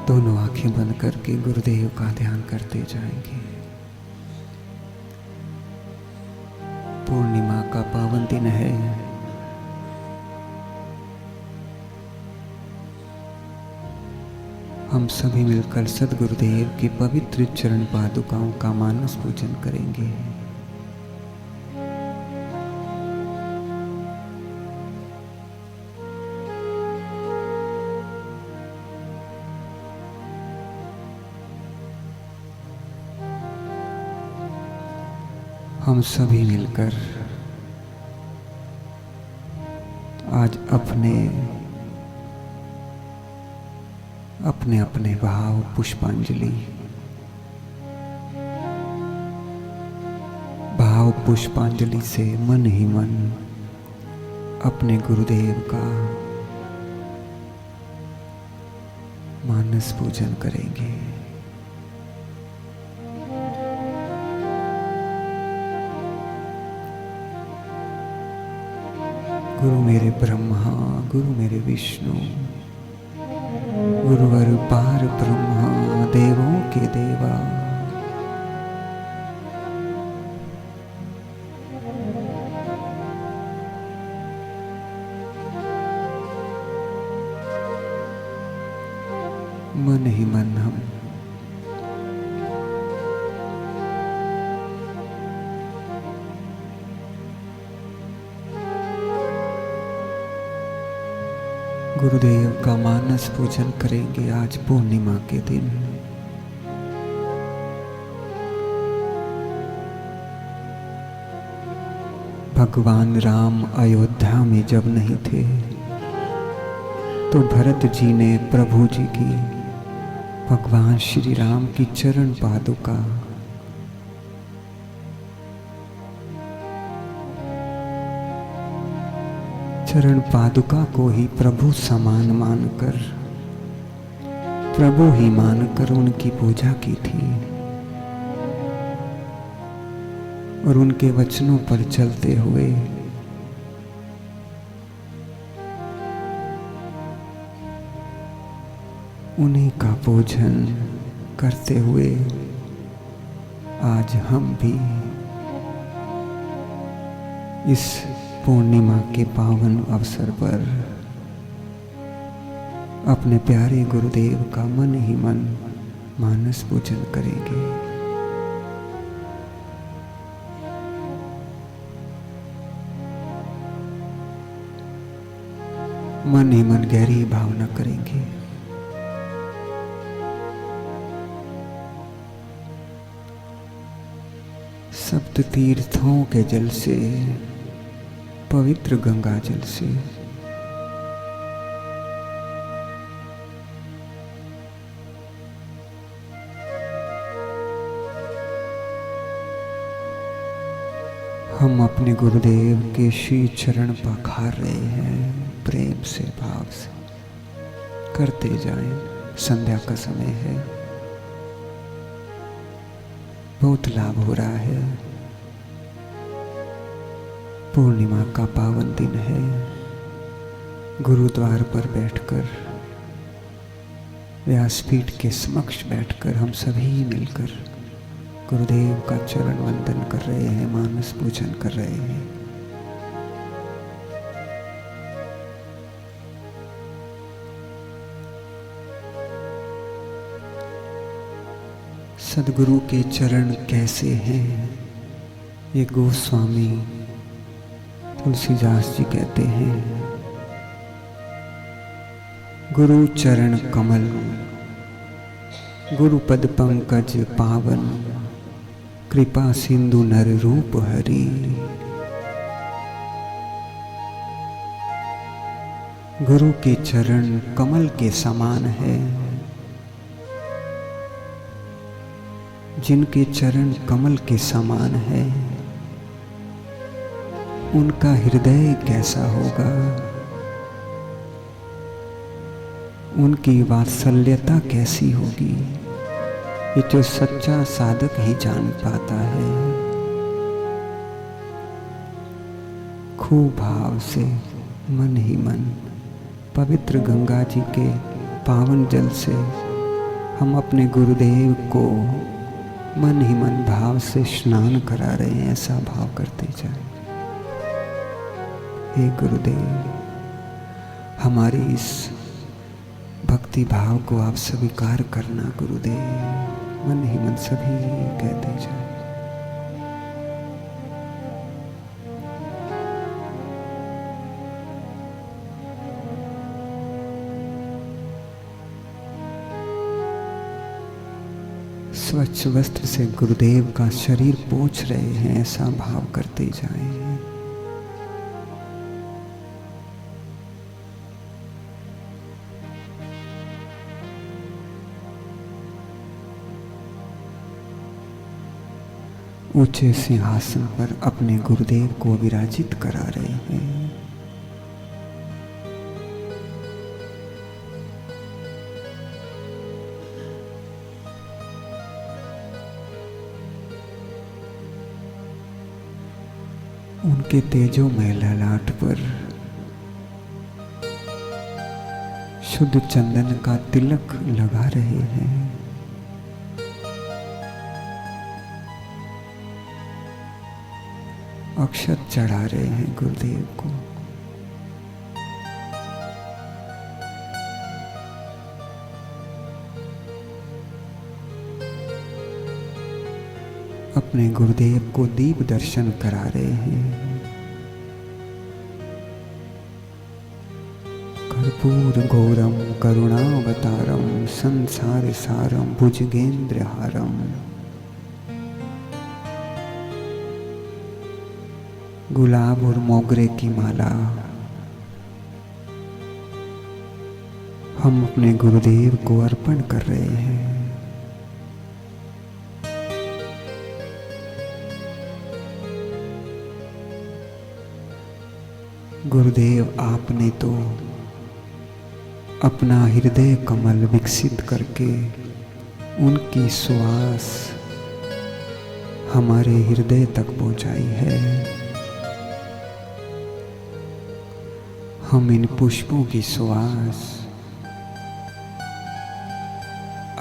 दोनों आंखें बंद करके गुरुदेव का ध्यान करते जाएंगे। पूर्णिमा का पावन दिन है। हम सभी मिलकर सद्गुरुदेव की पवित्र चरण पादुकाओं का मानस पूजन करेंगे। हम सभी मिलकर आज अपने अपने भाव पुष्पांजलि से मन ही मन अपने गुरुदेव का मानस पूजन करेंगे। गुरु मेरे ब्रह्मा, गुरु मेरे विष्णु, गुरुवर पार ब्रह्मा, देवों के देवा। मन ही मन हम गुरुदेव का मानस पूजन करेंगे आज पूर्णिमा के दिन। भगवान राम अयोध्या में जब नहीं थे तो भरत जी ने प्रभु जी की, भगवान श्री राम की चरण पादुका को ही प्रभु समान मानकर, प्रभु ही मानकर उनकी पूजा की थी और उनके वचनों पर चलते हुए उन्हीं का पूजन करते हुए आज हम भी इस पूर्णिमा के पावन अवसर पर अपने प्यारे गुरुदेव का मन ही मन मानस पूजन करेंगे। मन ही मन गहरी भावना करेंगे। सप्त तीर्थों के जल से, पवित्र गंगा जल से हम अपने गुरुदेव के श्री चरण पखार रहे हैं। प्रेम से, भाव से करते जाएं। संध्या का समय है, बहुत लाभ हो रहा है। पूर्णिमा का पावन दिन है। गुरुद्वार पर बैठकर, व्यासपीठ के समक्ष बैठकर हम सभी मिलकर गुरुदेव का चरण वंदन कर रहे हैं, मानस पूजन कर रहे हैं। सद्गुरु के चरण कैसे हैं, ये गोस्वामी तुलसीदास जी कहते हैं। गुरु चरण कमल, गुरु पद पंकज पावन, कृपा सिंधु नर रूप हरि। गुरु के चरण कमल के समान है। जिनके चरण कमल के समान है उनका हृदय कैसा होगा, उनकी वात्सल्यता कैसी होगी, ये जो सच्चा साधक ही जान पाता है। खूब भाव से मन ही मन पवित्र गंगा जी के पावन जल से हम अपने गुरुदेव को मन ही मन भाव से स्नान करा रहे हैं, ऐसा भाव करते जाए। हे गुरुदेव, हमारी इस भक्ति भाव को आप स्वीकार करना गुरुदेव। मन ही मन सभी कहते जाए। स्वच्छ वस्त्र से गुरुदेव का शरीर पोंछ रहे हैं, ऐसा भाव करते जाएं। ऊंचे सिंहासन पर अपने गुरुदेव को विराजित करा रहे हैं। उनके तेजोमय ललाट पर शुद्ध चंदन का तिलक लगा रहे हैं। अक्षत चढ़ा रहे हैं गुरुदेव को। अपने गुरुदेव को दीप दर्शन करा रहे हैं। कर्पूर गौरम करुणावतारम संसार सारम भुजगेंद्र हारम। गुलाब और मोगरे की माला हम अपने गुरुदेव को अर्पण कर रहे हैं। गुरुदेव, आपने तो अपना हृदय कमल विकसित करके उनकी सुवास हमारे हृदय तक पहुंचाई है। हम इन पुष्पों की सुवास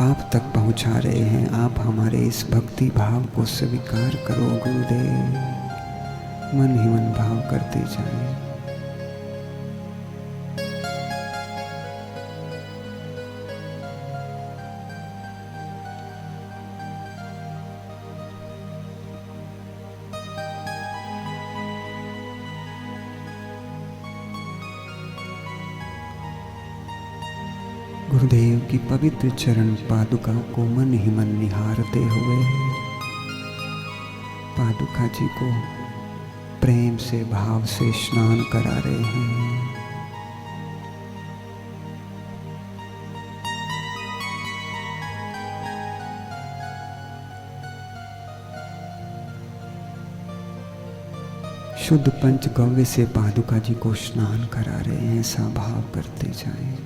आप तक पहुंचा रहे हैं। आप हमारे इस भक्ति भाव को स्वीकार करो गुरुदेव। मन ही मन भाव करते जाएं। गुरुदेव की पवित्र चरण पादुका को मन ही मन निहारते हुए पादुका जी को प्रेम से भाव से स्नान करा रहे हैं। शुद्ध पंचगव्य से पादुका जी को स्नान करा रहे हैं, ऐसा भाव करते जाएं।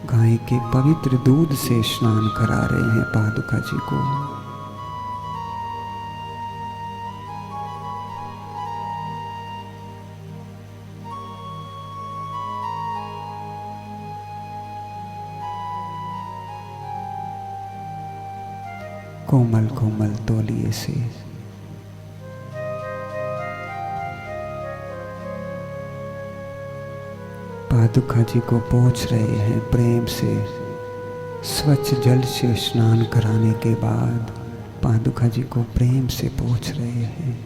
गाय के पवित्र दूध से स्नान करा रहे हैं पादुका जी को। कोमल कोमल तौलिए से पादुका जी को पोंछ रहे हैं प्रेम से। स्वच्छ जल से स्नान कराने के बाद पादुका जी को प्रेम से पोंछ रहे हैं,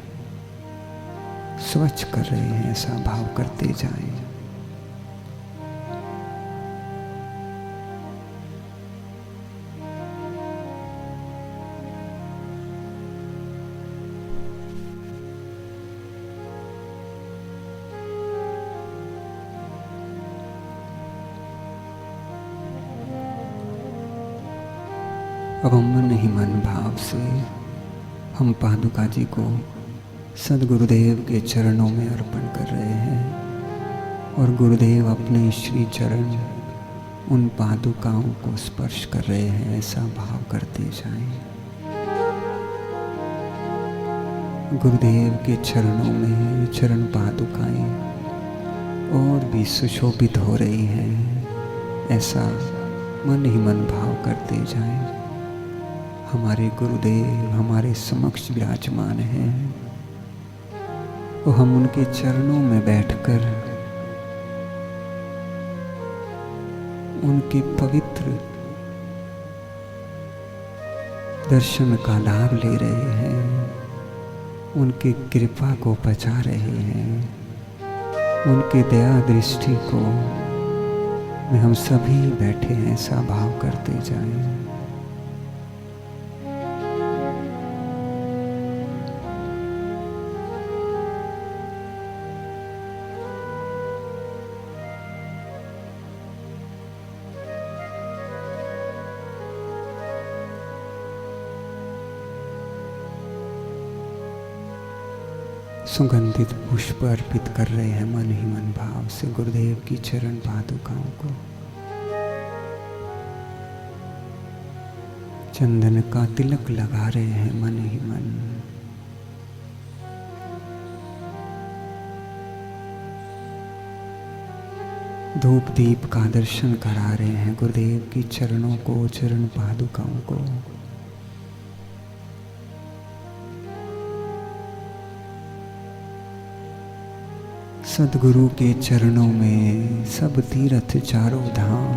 स्वच्छ कर रहे हैं, ऐसा भाव करते जाएं। अब हम मन ही मन भाव से हम पादुका जी को सदगुरुदेव के चरणों में अर्पण कर रहे हैं और गुरुदेव अपने श्री चरण उन पादुकाओं को स्पर्श कर रहे हैं, ऐसा भाव करते जाएं। गुरुदेव के चरणों में चरण पादुकाएं और भी सुशोभित हो रही हैं, ऐसा मन ही मन भाव करते जाएं। हमारे गुरुदेव हमारे समक्ष विराजमान हैं, तो हम उनके चरणों में बैठकर उनके पवित्र दर्शन का लाभ ले रहे हैं, उनकी कृपा को पचा रहे हैं, उनकी दया दृष्टि को में हम सभी बैठे हैं, ऐसा भाव करते जाएं। सुगंधित पुष्प अर्पित कर रहे हैं मन ही मन भाव से गुरुदेव की चरण पादुकाओं को। चंदन का तिलक लगा रहे हैं मन ही मन। धूप दीप का दर्शन करा रहे हैं गुरुदेव की चरणों को, चरण पादुकाओं को। सदगुरु के चरणों में सब तीर्थ चारों धाम,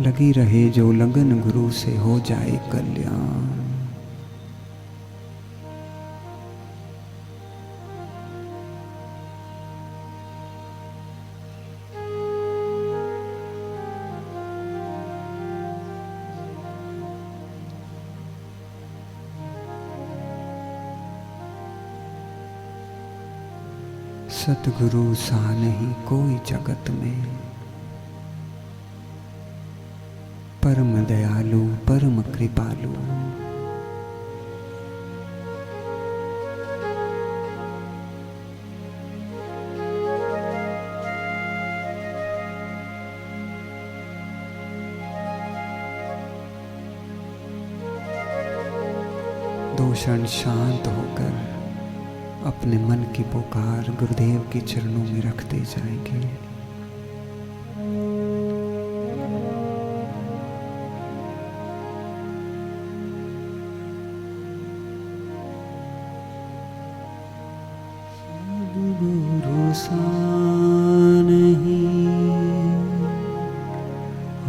लगी रहे जो लगन गुरु से हो जाए कल्याण। सतगुरु सा नहीं कोई जगत में, परम दयालु परम कृपालु। दो क्षण शांत होकर अपने मन की पुकार गुरुदेव के चरणों में रखते जाएंगे। गुरु सा नहीं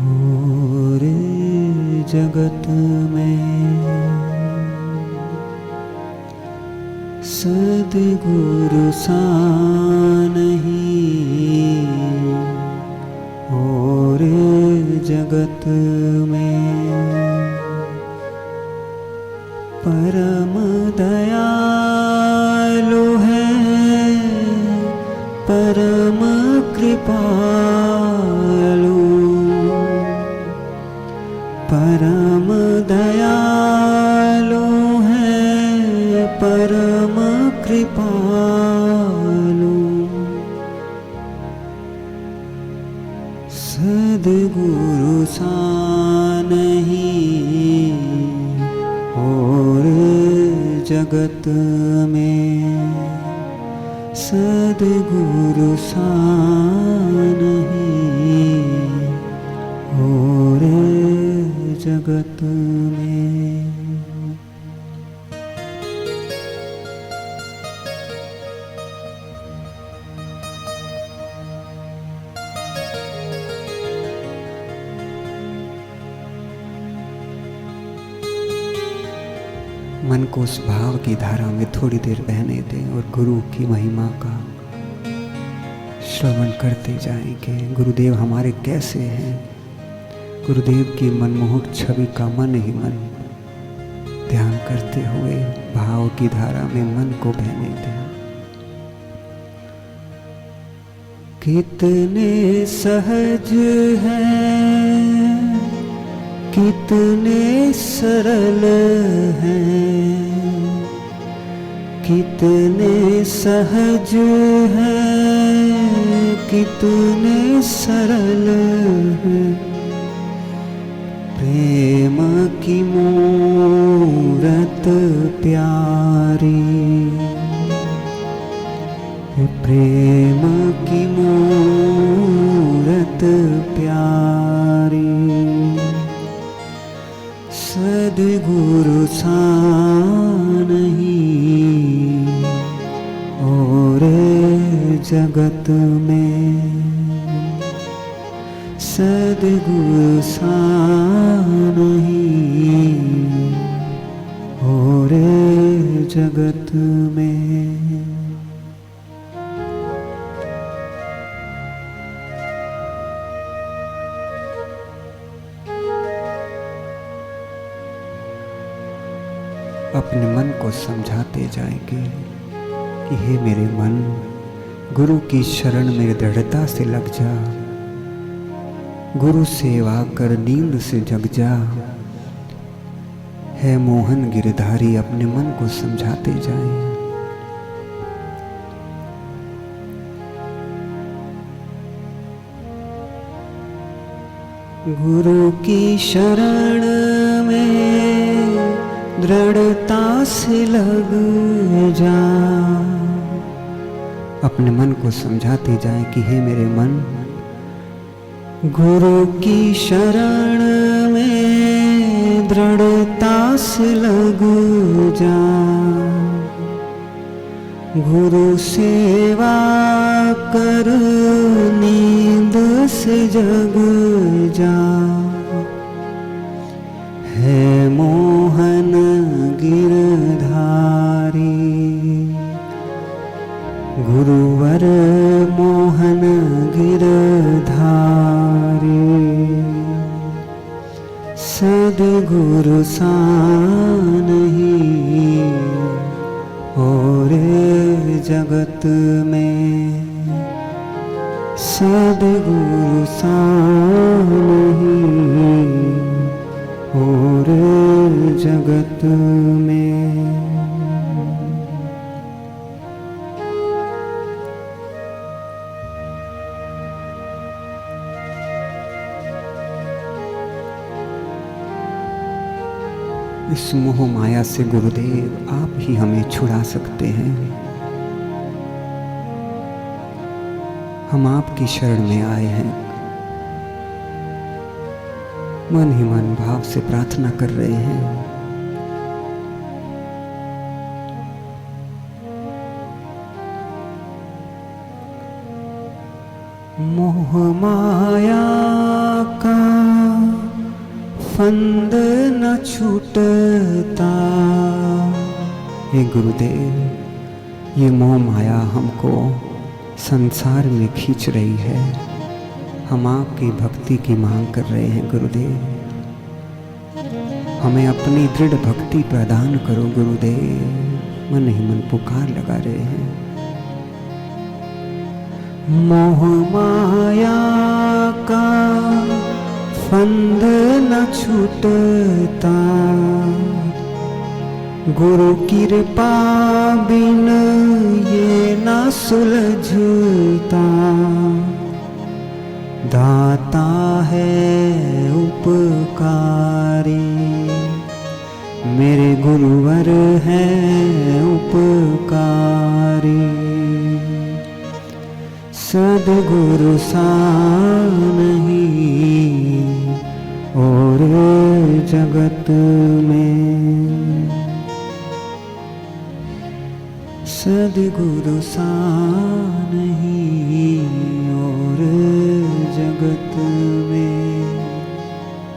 और जगत में, सद्गुरु सा नहीं और जगत में। परम दयालु है परम कृपालु, परम दयालु है परम कृपालु। सद्गुरु सा नहीं और जगत में, सद्गुरु सा नहीं और जगत में। मन को उस भाव की धारा में थोड़ी देर बहने दें और गुरु की महिमा का श्रवण करते जाएंगे। गुरुदेव हमारे कैसे हैं, गुरुदेव की मनमोहक छवि का मन ही मन ध्यान करते हुए भाव की धारा में मन को बहने दें। कितने सहज हैं, कितने सरल हैं, कितने सहज हैं, कितने सरल हैं। प्रेम की मूरत प्यारी, प्रेम की मूरत प्यारी, सद्गुरु सा नहीं और जगत में, सद्गुरु सा नहीं और जगत में। अपने मन को समझाते जाएंगे कि हे मेरे मन, गुरु की शरण में दृढ़ता से लग जा, गुरु सेवा कर नींद से जग जा। है मोहन गिरधारी अपने मन को समझाते जाएं। गुरु की शरण में दृढ़ता से लग जा। अपने मन को समझाते जाएं कि हे मेरे मन, गुरु की शरण में दृढ़ता से लग जा, गुरु सेवा कर नींद से जग जा। है मोहन गिरधारी, गुरुवर मोहन गिरधारी, सद्गुरु सा नहीं और जगत में, सद्गुरु सा नहीं और जगत में। इस मोह माया से गुरुदेव आप ही हमें छुड़ा सकते हैं। हम आपकी शरण में आए हैं, मन ही मन भाव से प्रार्थना कर रहे हैं। मोह माया का फंद न छूटता। हे गुरुदेव, ये मोह माया हमको संसार में खींच रही है। हम आपकी भक्ति की मांग कर रहे हैं गुरुदेव। हमें अपनी दृढ़ भक्ति प्रदान करो गुरुदेव। मन ही मन पुकार लगा रहे हैं। मोह माया का फंद न छूटता, गुरु कृपा बिन ये न सुलझता। दाता है उपकारी, मेरे गुरुवर है उपकारी, सद्गुरु सा नहीं और जगत में, सद्गुरु सा नहीं